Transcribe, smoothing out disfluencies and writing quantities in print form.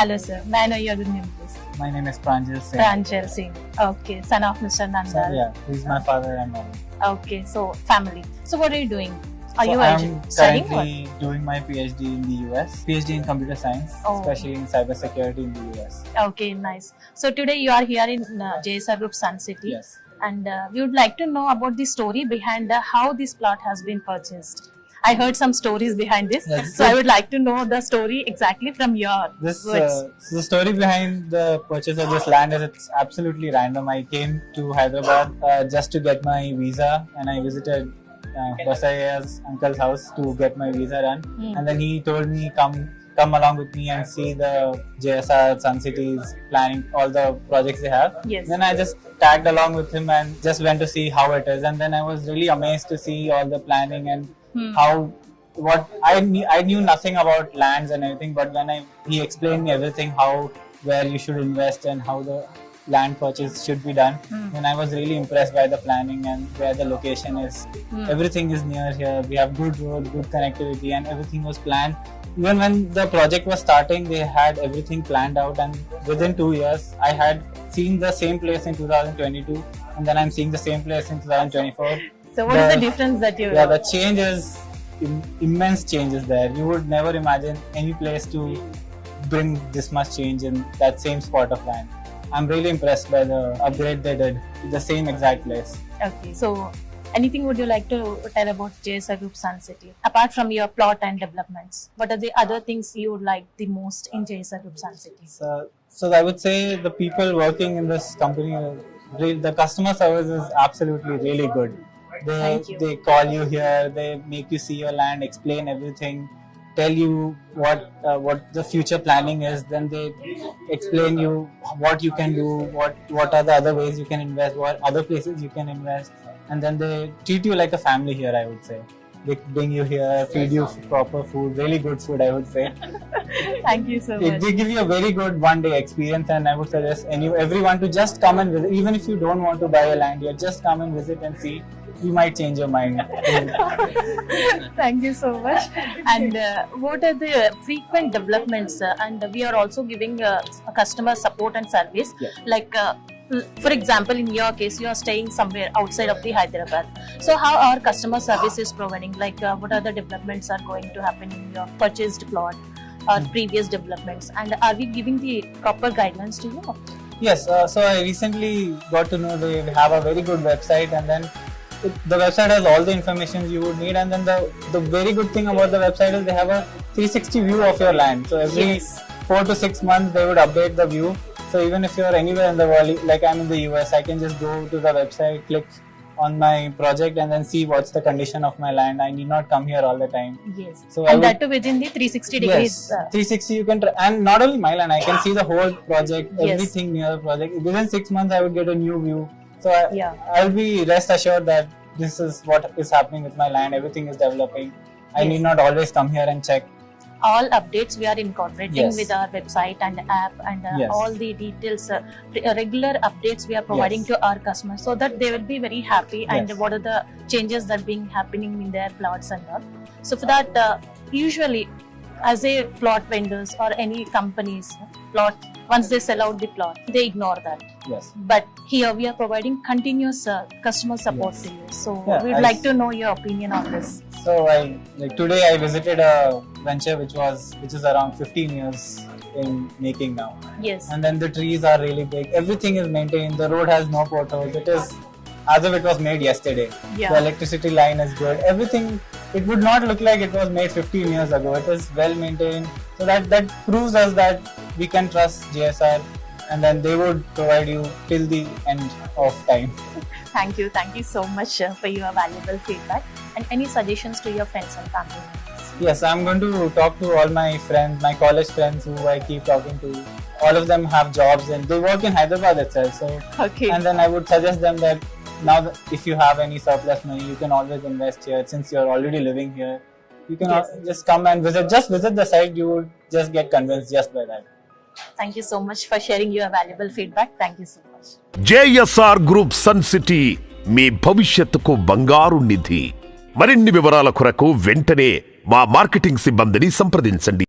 Hello, sir. May I know your good name, please? My name is Pranjal Singh. Pranjal Singh. Okay, son of Mr. Nandal. So, yeah, he's my father and mother. Okay, so family. So what are you doing? Are So you I'm studying? currently doing my PhD in the US, PhD in computer science, Oh. especially in cybersecurity in the US. Okay, nice. So today you are here in JSR Group Sun City. Yes. And we would like to know about the story behind how this plot has been purchased. I heard some stories behind this, Yes. so I would like to know the story exactly from your This words. so the story behind the purchase of this land is it's absolutely random. I came to Hyderabad just to get my visa, and I visited Basayya's uncle's house to get my visa done. And then he told me come along with me and see the JSR Sun City's planning, all the projects they have. Yes. Then I just tagged along with him and just went to see how it is. And then I was really amazed to see all the planning and what I knew nothing about lands and everything, but when he explained me everything, where you should invest and how the land purchase should be done, then I was really impressed by the planning and where the location is. Everything is near here. We have good road, good connectivity, and everything was planned. Even when the project was starting, they had everything planned out, and within 2 years, I had seen the same place in 2022, and then I'm seeing the same place in 2024. So what is the difference that you? Yeah, the change is immense changes there. You would never imagine any place to bring this much change in that same spot of land. I'm really impressed by the upgrade they did to the same exact place. Okay, so anything would you like to tell about JSR Group Sun City? Apart from your plot and developments, what are the other things you would like the most in JSR Group Sun City? So I would say the people working in this company, the customer service is absolutely really good. Thank you. They call you here, they make you see your land, explain everything, tell you what the future planning is. Then they explain you what you can do, what are the other ways you can invest, what other places you can invest, and then they treat you like a family here, I would say. They bring you here, feed you proper food, really good food, I would say. Thank you so much. They give you a very good one-day experience, and I would suggest everyone to just come and visit. Even if you don't want to buy a land here, just come and visit and see. You might change your mind. Thank you so much. And what are the frequent developments? And we are also giving a customer support and service. Yeah. Like, for example, in your case, you are staying somewhere outside of the Hyderabad. So, how our customer service is providing? Like, what are the developments are going to happen in your purchased plot or previous developments? And are we giving the proper guidelines to you? Yes. So I recently got to know they have a very good website, and then the website has all the information you would need. And then the very good thing about the website is they have a 360 view of your land. So every 4 to 6 months they would update the view. So even if you're anywhere in the world, like I'm in the US, I can just go to the website, click on my project, and then see what's the condition of my land. I need not come here all the time. Yes. So And that too within the 360 degrees. Yes, 360 you can, and not only my land, I can see the whole project, Yes. everything near the project. Within 6 months, I would get a new view. So I'll be rest assured that this is what is happening with my land. Everything is developing. I need not always come here and check. All updates we are incorporating with our website and app, and all the details, regular updates we are providing to our customers, so that they will be very happy. And what are the changes that being happening in their plots and all. So for that, usually as a plot vendors or any companies, plot, once they sell out the plot, they ignore that. Yes. But here we are providing continuous customer support to you. So we'd like to know your opinion on this. So today I visited a venture which is around 15 years in making now. Yes. And then the trees are really big. Everything is maintained. The road has no potholes. It is as if it was made yesterday. Yeah. The electricity line is good. Everything, it would not look like it was made 15 years ago. It is well maintained. So that proves us that we can trust JSR, and then they would provide you till the end of time. Thank you so much for your valuable feedback. And any suggestions to your friends and family members? Yes, I'm going to talk to all my friends, my college friends who I keep talking to. All of them have jobs and they work in Hyderabad itself. So, and then I would suggest them that now if you have any surplus money, you can always invest here. Since you're already living here, you can just come and visit. Just visit the site. You would just get convinced just by that. Thank you so much for sharing your valuable feedback. Thank you so much. JSR Group Sun City, మీ భవిష్యత్తుకు బంగారు నిధి. మరిన్ని వివరాల కొరకు వెంటనే మా marketing సిబ్బందిని సంప్రదించండి.